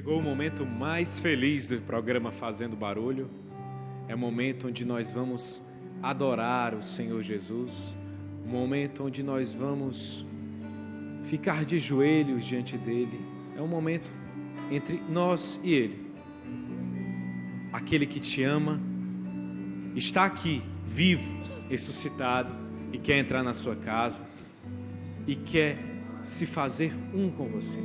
Chegou o momento mais feliz do programa Fazendo Barulho. É o momento onde nós vamos adorar o Senhor Jesus. O momento onde nós vamos ficar de joelhos diante dEle. É um momento entre nós e Ele. Aquele que te ama está aqui, vivo, ressuscitado, e quer entrar na sua casa e quer se fazer um com você.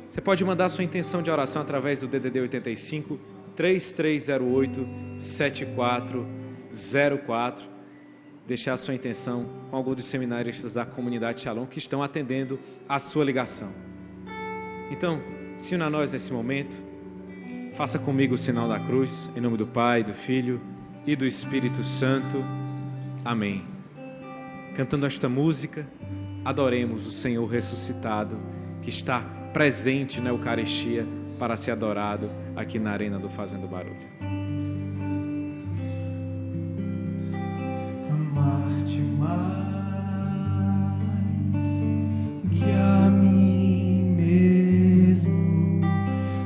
Você pode mandar sua intenção de oração através do DDD 85 3308 7404. Deixar sua intenção com algum dos seminaristas da comunidade Shalom que estão atendendo a sua ligação. Então, se una a nós nesse momento. Faça comigo o sinal da cruz, em nome do Pai, do Filho e do Espírito Santo. Amém. Cantando esta música, adoremos o Senhor ressuscitado, que está presente na Eucaristia para ser adorado aqui na Arena do Fazendo Barulho. Amar-te mais que a mim mesmo,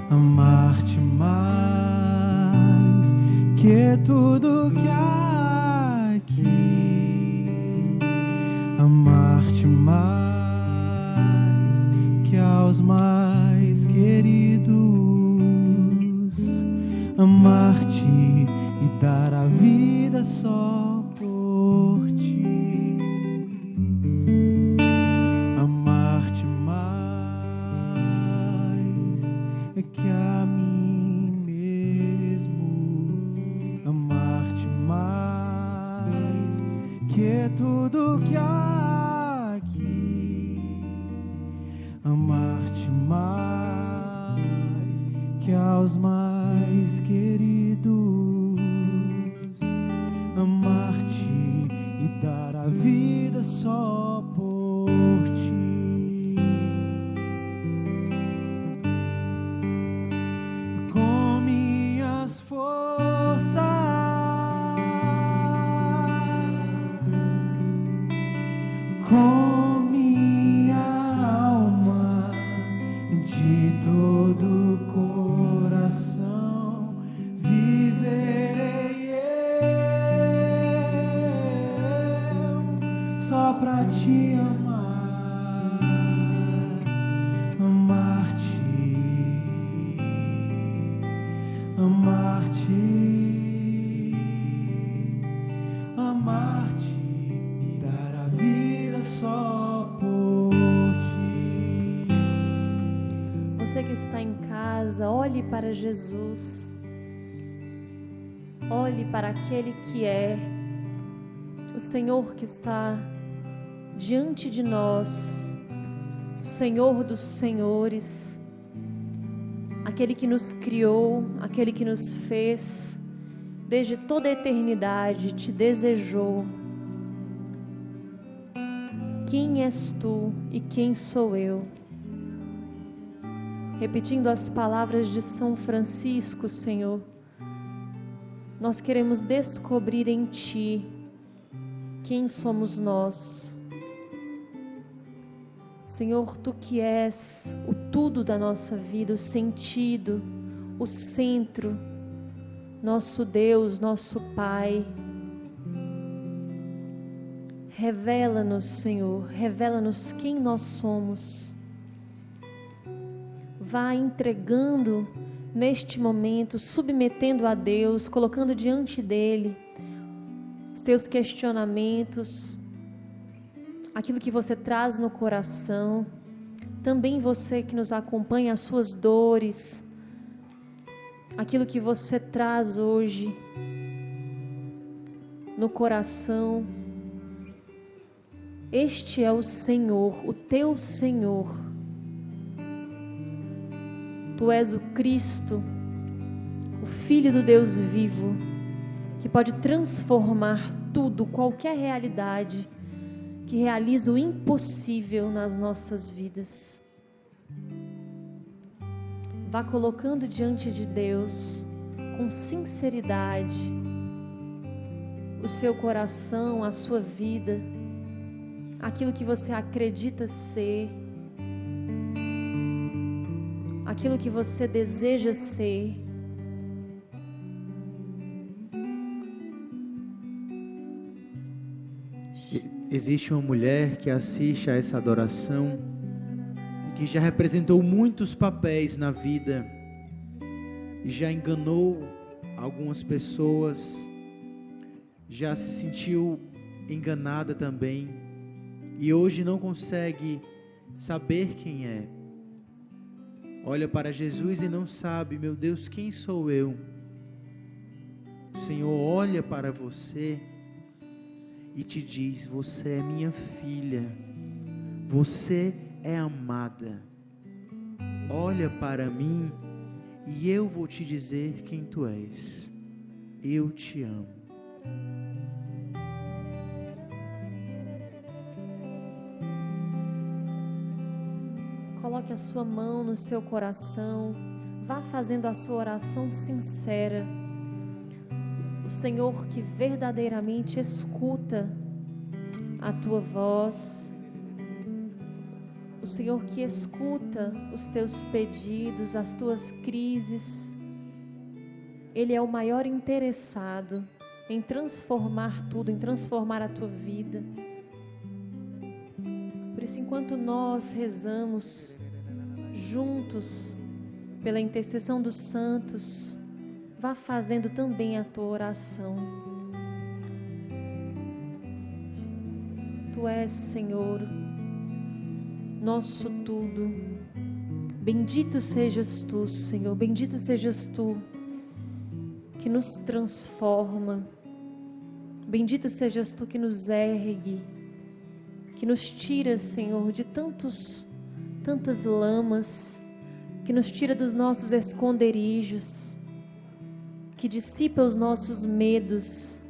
amar-te mais que tudo que há aqui, amar-te mais que aos mais queridos, amar-te e dar a vida só por ti, amar-te mais que a mim mesmo, amar-te mais que tudo que há aqui, amar-te mais que aos mais queridos, amar-te e dar a vida só por ti. Com minhas forças, com minha alma, de todo o coração viverei eu, só pra te amar, amar-te, amar-te, amar-te e dar a vida só por ti. Você que está em casa, olhe para Jesus. Olhe para aquele que é o Senhor que está diante de nós, o Senhor dos senhores, aquele que nos criou, aquele que nos fez, desde toda a eternidade te desejou. Quem és tu e quem sou eu? Repetindo as palavras de São Francisco, Senhor, nós queremos descobrir em Ti quem somos nós. Senhor, Tu que és o tudo da nossa vida, o sentido, o centro, nosso Deus, nosso Pai. Revela-nos, Senhor, revela-nos quem nós somos. Vá entregando neste momento, submetendo a Deus, colocando diante dEle seus questionamentos, aquilo que você traz no coração, também você que nos acompanha, as suas dores, aquilo que você traz hoje no coração. Este é o Senhor, o teu Senhor. Tu és o Cristo, o Filho do Deus vivo, que pode transformar tudo, qualquer realidade, que realiza o impossível nas nossas vidas. Vá colocando diante de Deus, com sinceridade, o seu coração, a sua vida, aquilo que você acredita ser, aquilo que você deseja ser. Existe uma mulher que assiste a essa adoração e que já representou muitos papéis na vida e já enganou algumas pessoas, já se sentiu enganada também e hoje não consegue saber quem é. Olha para Jesus e não sabe, meu Deus, quem sou eu? O Senhor olha para você e te diz: você é minha filha, você é amada. Olha para mim e eu vou te dizer quem tu és. Eu te amo. Coloque a sua mão no seu coração, vá fazendo a sua oração sincera. O Senhor que verdadeiramente escuta a tua voz, o Senhor que escuta os teus pedidos, as tuas crises, Ele é o maior interessado em transformar tudo, em transformar a tua vida. Por isso, enquanto nós rezamos juntos pela intercessão dos santos, vá fazendo também a tua oração. Tu és, Senhor, nosso tudo. Bendito sejas Tu, Senhor, bendito sejas Tu, que nos transforma. Bendito sejas Tu que nos ergue, que nos tira, Senhor, de tantas lamas, que nos tira dos nossos esconderijos, que dissipa os nossos medos.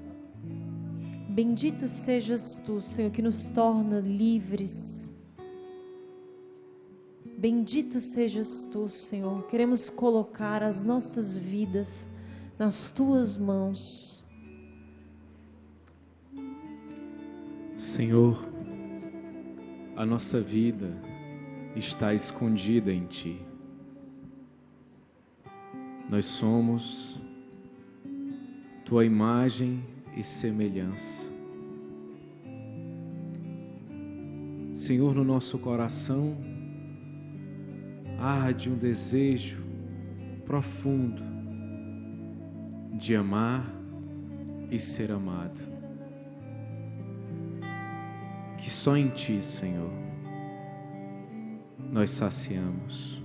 Bendito sejas Tu, Senhor, que nos torna livres. Bendito sejas Tu, Senhor. Queremos colocar as nossas vidas nas Tuas mãos. Senhor, a nossa vida está escondida em Ti. Nós somos Tua imagem e semelhança. Senhor, no nosso coração arde um desejo profundo de amar e ser amado. Que só em Ti, Senhor, nós saciamos.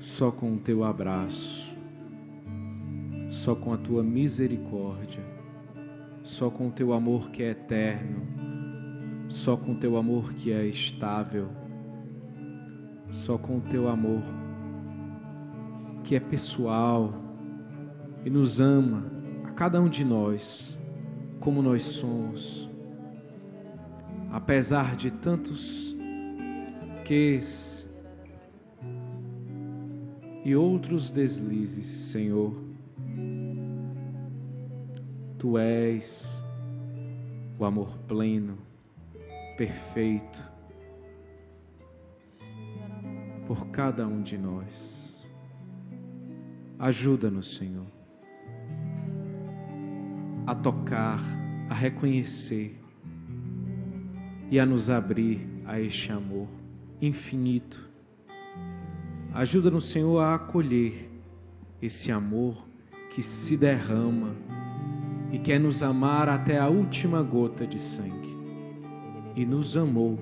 Só com o Teu abraço, só com a Tua misericórdia, só com o Teu amor que é eterno, só com o Teu amor que é estável, só com o Teu amor que é pessoal e nos ama a cada um de nós como nós somos, apesar de tantos quês e outros deslizes. Senhor, Tu és o amor pleno, perfeito, por cada um de nós. Ajuda-nos, Senhor, a tocar, a reconhecer e a nos abrir a este amor infinito. Ajuda-nos, Senhor, a acolher esse amor que se derrama e quer nos amar até a última gota de sangue, e nos amou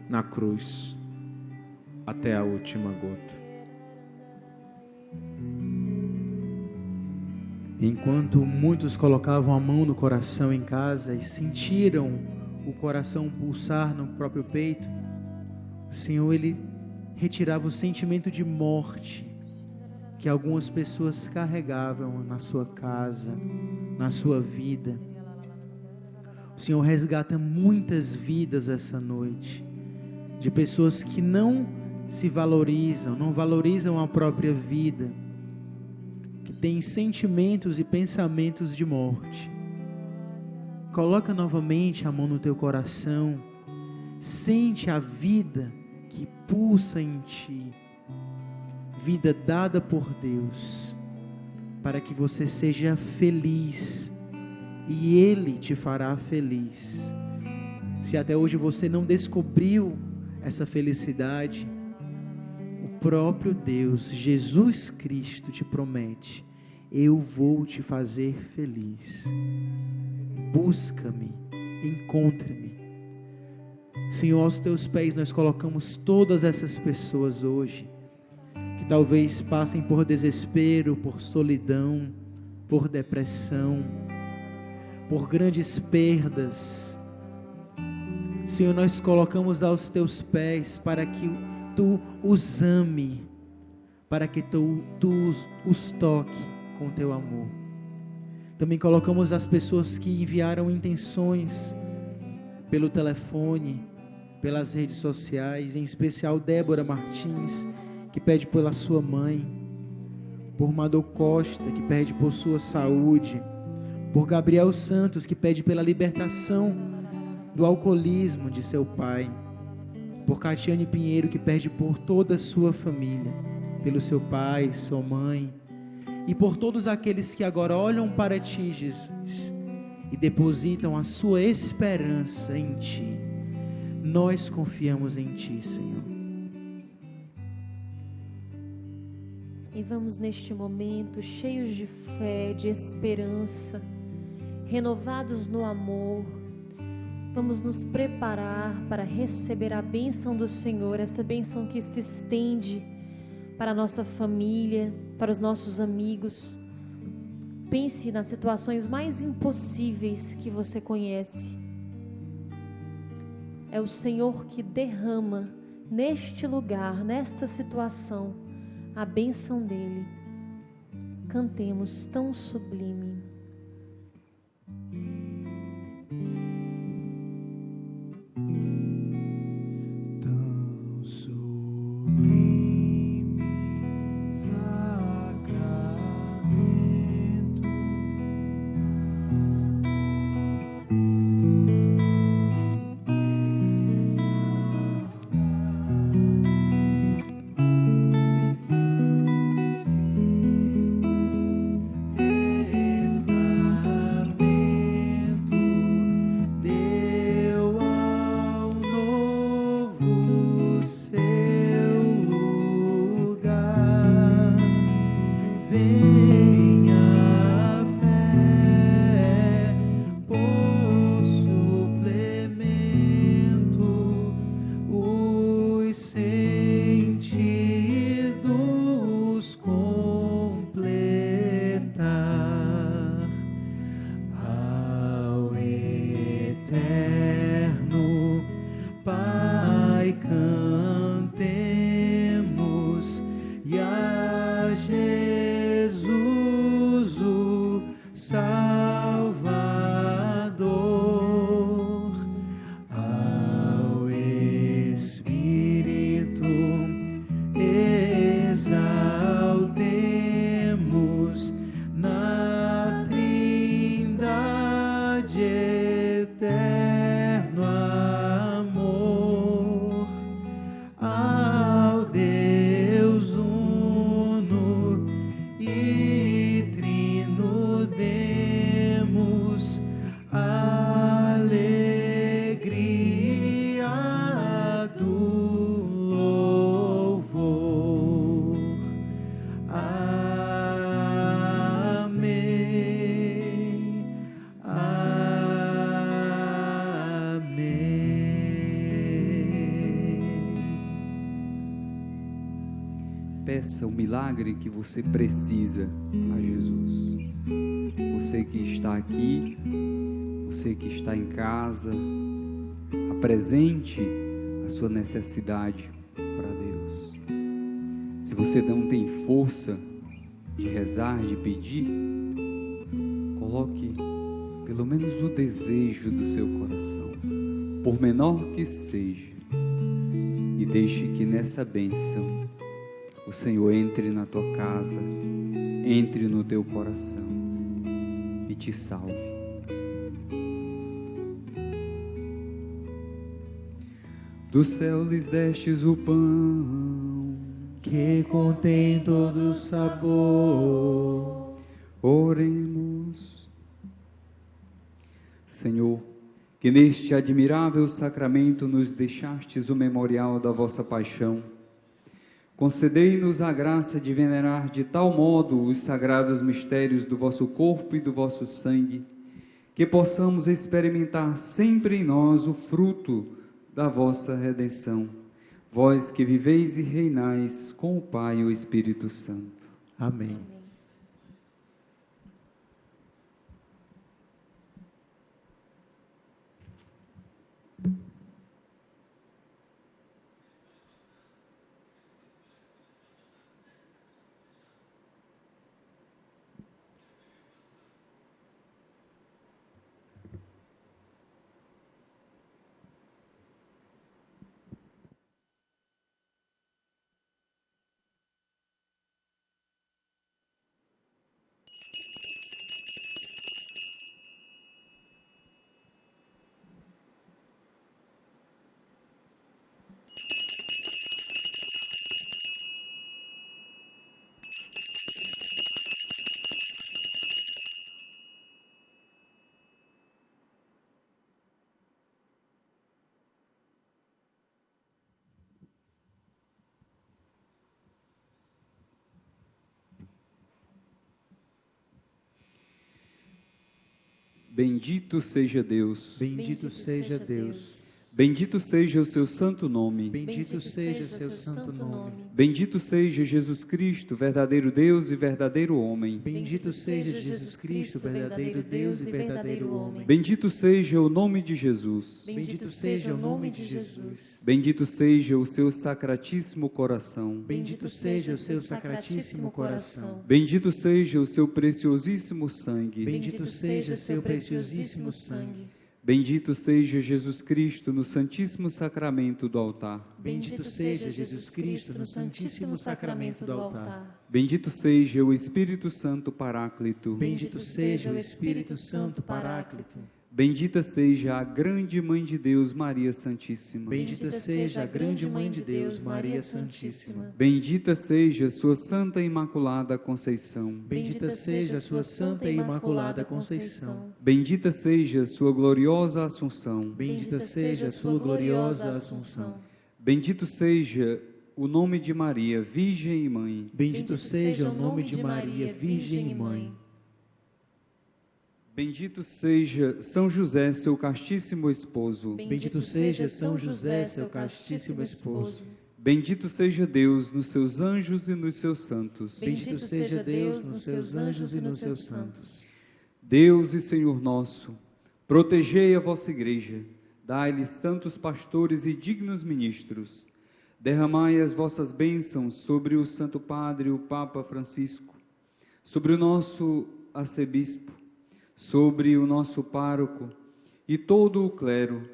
na cruz até a última gota. Enquanto muitos colocavam a mão no coração em casa e sentiram o coração pulsar no próprio peito, o Senhor, Ele retirava o sentimento de morte que algumas pessoas carregavam na sua casa, na sua vida. O Senhor resgata muitas vidas essa noite, de pessoas que não se valorizam, não valorizam a própria vida, que têm sentimentos e pensamentos de morte. Coloca novamente a mão no teu coração, sente a vida que pulsa em ti. vida dada por Deus, para que você seja feliz, e Ele te fará feliz. Se até hoje você não descobriu essa felicidade, o próprio Deus, Jesus Cristo, te promete: eu vou te fazer feliz. Busca-me, encontre-me. Senhor, aos teus pés nós colocamos todas essas pessoas hoje, que talvez passem por desespero, por solidão, por depressão, por grandes perdas. Senhor, nós colocamos aos teus pés para que tu os ame, para que tu os toque com teu amor. Também colocamos as pessoas que enviaram intenções pelo telefone, pelas redes sociais, em especial Débora Martins, que pede pela sua mãe, por Madô Costa, que pede por sua saúde, por Gabriel Santos, que pede pela libertação do alcoolismo de seu pai, por Catiane Pinheiro, que pede por toda a sua família, pelo seu pai, sua mãe, e por todos aqueles que agora olham para ti, Jesus, e depositam a sua esperança em ti. Nós confiamos em ti, Senhor. E vamos neste momento cheios de fé, de esperança, renovados no amor. Vamos nos preparar para receber a bênção do Senhor, essa bênção que se estende para a nossa família, para os nossos amigos. Pense nas situações mais impossíveis que você conhece. É o Senhor que derrama neste lugar, nesta situação, a bênção dele. Cantemos tão sublime. Tão sublime, sacramento, Peça o milagre que você precisa a Jesus. Você que está aqui, você que está em casa, apresente a sua necessidade para Deus. Se você não tem força de rezar, de pedir, coloque pelo menos o desejo do seu coração, por menor que seja, e deixe que nessa bênção o Senhor entre na tua casa, entre no teu coração e te salve. Do céu lhes destes o pão, que que contém todo sabor. Oremos. Senhor, que neste admirável sacramento nos deixastes o memorial da vossa paixão, concedei-nos a graça de venerar de tal modo os sagrados mistérios do vosso corpo e do vosso sangue, que possamos experimentar sempre em nós o fruto da vossa redenção, vós que viveis e reinais com o Pai e o Espírito Santo. Amém. Bendito seja Deus. Bendito seja Deus. Bendito seja o seu santo nome. Bendito seja o seu santo nome. Bendito seja Jesus Cristo, verdadeiro Deus e verdadeiro homem. Bendito seja Jesus Cristo, verdadeiro Deus e verdadeiro homem. Bendito seja o nome de Jesus. Bendito seja o nome de Jesus. Bendito seja o seu sacratíssimo coração. Bendito seja o seu sacratíssimo coração. Bendito seja o seu preciosíssimo sangue. Bendito seja o seu preciosíssimo sangue. Bendito seja Jesus Cristo no Santíssimo Sacramento do altar. Bendito seja Jesus Cristo no Santíssimo Sacramento do altar. Bendito seja o Espírito Santo Paráclito. Bendito seja o Espírito Santo Paráclito. Bendita seja a grande Mãe de Deus, Maria Santíssima. Bendita seja a grande Mãe de Deus, Maria Santíssima. Bendita seja sua Santa e Imaculada Conceição. Bendita seja a sua Santa e Imaculada Conceição. Bendita seja sua gloriosa Assunção. Bendita seja a sua gloriosa Assunção. Bendito seja o nome de Maria, Virgem e Mãe. Bendito seja o nome de Maria, Virgem e Mãe. Bendito seja São José, seu castíssimo esposo. Bendito seja São José, seu castíssimo esposo. Bendito seja Deus nos seus anjos e nos seus santos. Bendito seja Deus nos seus anjos e nos seus santos. Deus e Senhor nosso, protegei a vossa igreja, dai-lhe santos pastores e dignos ministros. Derramai as vossas bênçãos sobre o Santo Padre, o Papa Francisco, sobre o nosso arcebispo, sobre o nosso pároco e todo o clero,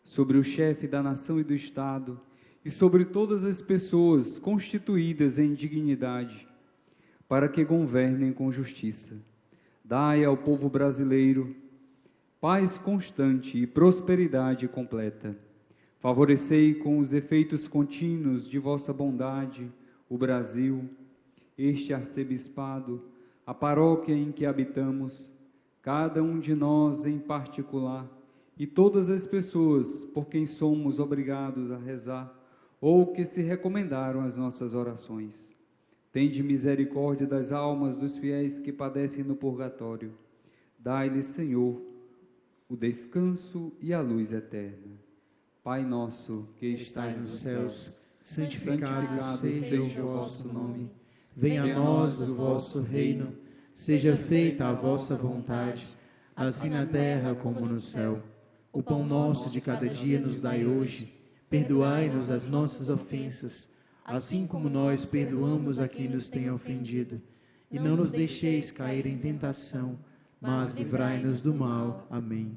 sobre o chefe da nação e do Estado e sobre todas as pessoas constituídas em dignidade, para que governem com justiça. Dai ao povo brasileiro paz constante e prosperidade completa. Favorecei com os efeitos contínuos de vossa bondade o Brasil, este arcebispado, a paróquia em que habitamos, cada um de nós em particular, e todas as pessoas por quem somos obrigados a rezar, ou que se recomendaram às nossas orações. Tende misericórdia das almas dos fiéis que padecem no purgatório. Dai-lhes, Senhor, o descanso e a luz eterna. Pai nosso, que estais nos céus, santificado seja o vosso nome. Venha a nós o vosso reino. Seja feita a vossa vontade, assim na terra como no céu. O pão nosso de cada dia nos dai hoje. Perdoai-nos as nossas ofensas, assim como nós perdoamos a quem nos tem ofendido. E não nos deixeis cair em tentação, mas livrai-nos do mal. Amém.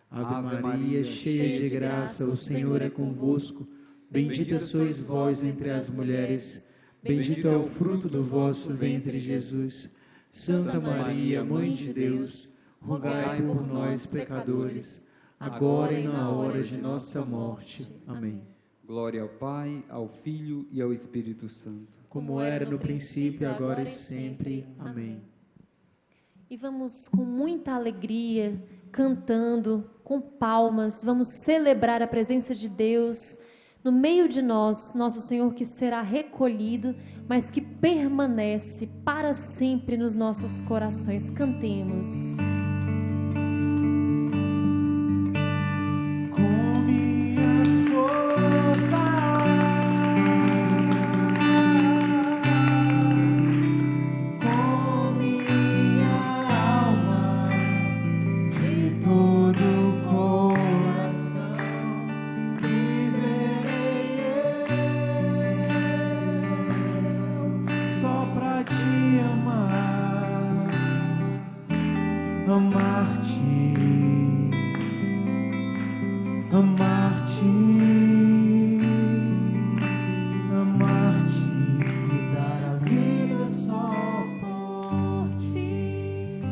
Ave Maria, cheia de graça, o Senhor é convosco. Bendita sois vós entre as mulheres. Bendito é o fruto do vosso ventre, Jesus. Santa Maria, Mãe de Deus, rogai por nós, pecadores, agora e na hora de nossa morte. Amém. Glória ao Pai, ao Filho e ao Espírito Santo. como era no princípio, agora e sempre. Amém. E vamos com muita alegria, cantando, com palmas, vamos celebrar a presença de Deus no meio de nós, nosso Senhor que será recolhido, mas que permanece para sempre nos nossos corações. Cantemos. Com minhas forças, com minha alma, de todo o coração, viverei eu, só pra te amar, amar-te. Amar-te, amar-te e dar a vida só por ti.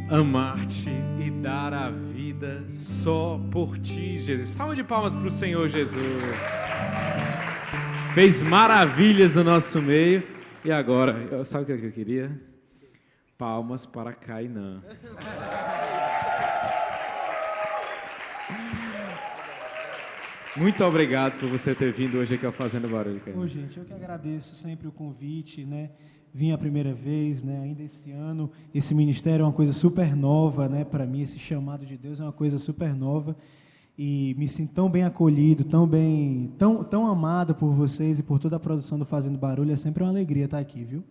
Amar-te e dar a vida só por ti, Jesus. Salve de palmas para o Senhor Jesus. Fez maravilhas no nosso meio. E agora, sabe o que eu queria? Palmas para Cainã. Muito obrigado por você ter vindo hoje aqui ao Fazendo Barulho, Cainã. Ô, gente, eu que agradeço sempre o convite, né? Vim a primeira vez, né? Ainda esse ano. Esse ministério é uma coisa super nova, né? Para mim, esse chamado de Deus é uma coisa super nova. E me sinto tão bem acolhido, tão amado por vocês e por toda a produção do Fazendo Barulho. É sempre uma alegria estar aqui, viu?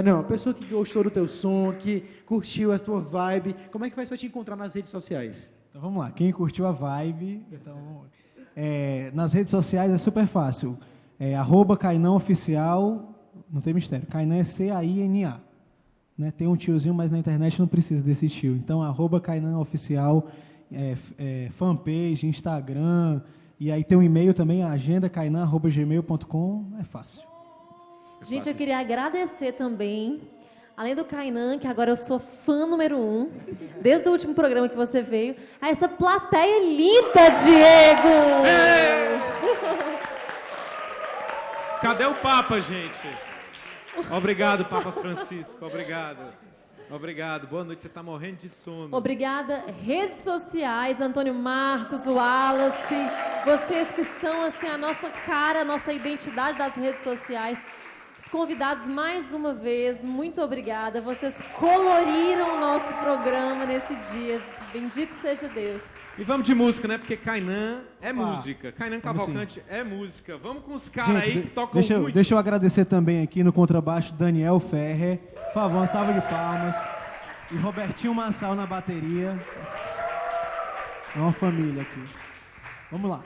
Não, a pessoa que gostou do teu som, que curtiu a tua vibe, como é que faz para te encontrar nas redes sociais? Então vamos lá, quem curtiu a vibe, então, nas redes sociais é super fácil, @Cainã Oficial, não tem mistério, Cainã é Caina, né? Tem um tiozinho, mas na internet não precisa desse tio, então @Cainã Oficial, fanpage, Instagram, e aí tem um e-mail também, agendacainan@gmail.com, é fácil. Gente, eu queria agradecer também, além do Cainã, que agora eu sou fã número 1, desde o último programa que você veio, a essa plateia linda, Diego! Cadê o Papa, gente? Obrigado, Papa Francisco. Obrigado. Obrigado. Boa noite. Você está morrendo de sono. Obrigada. Redes sociais, Antônio Marcos, Wallace, vocês que são assim, a nossa cara, a nossa identidade das redes sociais. Os convidados, mais uma vez, muito obrigada. Vocês coloriram o nosso programa nesse dia. Bendito seja Deus. E vamos de música, né? Porque Cainã é música. Cainã Cavalcante é música. Vamos com os caras aí que tocam muito. Deixa eu agradecer também aqui no contrabaixo, Daniel Ferrer. Por favor, uma salva de palmas. E Robertinho Massal na bateria. É uma família aqui. Vamos lá.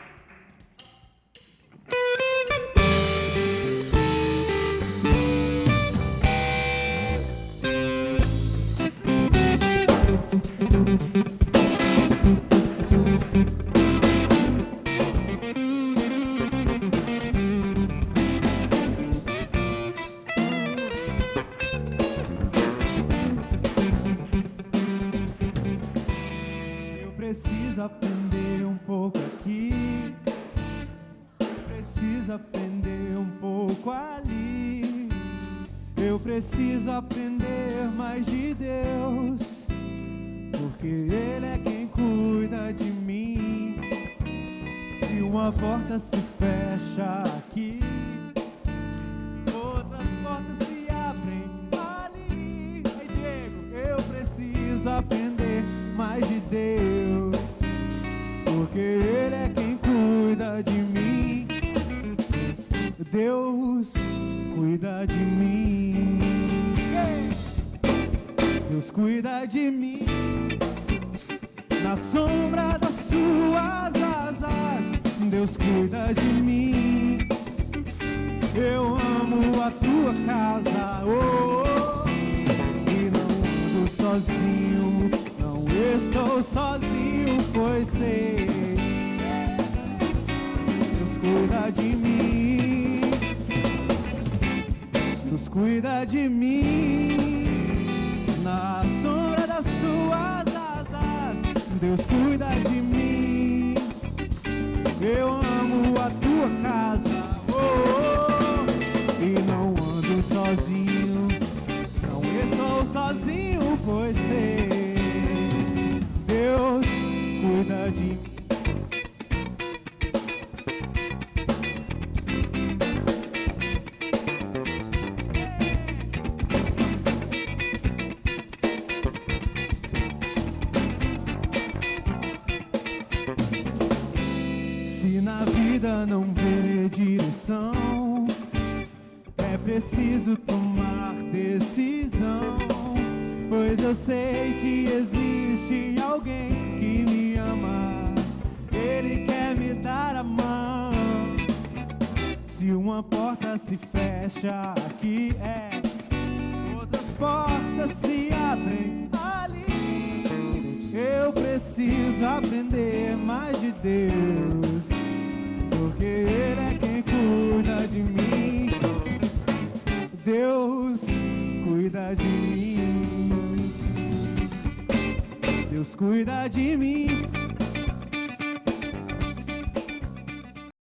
Preciso aprender um pouco aqui, preciso aprender um pouco ali. Eu preciso aprender mais de Deus, porque Ele é quem cuida de mim. Se uma porta se fecha aqui, outras portas se abrem ali. Aí, Diego, eu preciso aprender mais de Deus, porque Ele é quem cuida de mim. Deus cuida de mim. Deus cuida de mim. Na sombra das suas asas, Deus cuida de mim. Eu amo a tua casa, e não ando sozinho. Não estou sozinho, pois sei, Deus cuida de mim. Deus cuida de mim. Na sombra das suas asas, Deus cuida de mim. Eu amo a tua casa, sozinho, pois sei, Deus cuida de mim. Se na vida não vê direção, é preciso tomar decisão, pois eu sei que existe alguém que me ama, ele quer me dar a mão. Se uma porta se fecha aqui, outras portas se abrem ali. Eu preciso aprender mais de Deus, porque Ele é quem cuida de mim. Deus cuida de mim. Deus cuida de mim.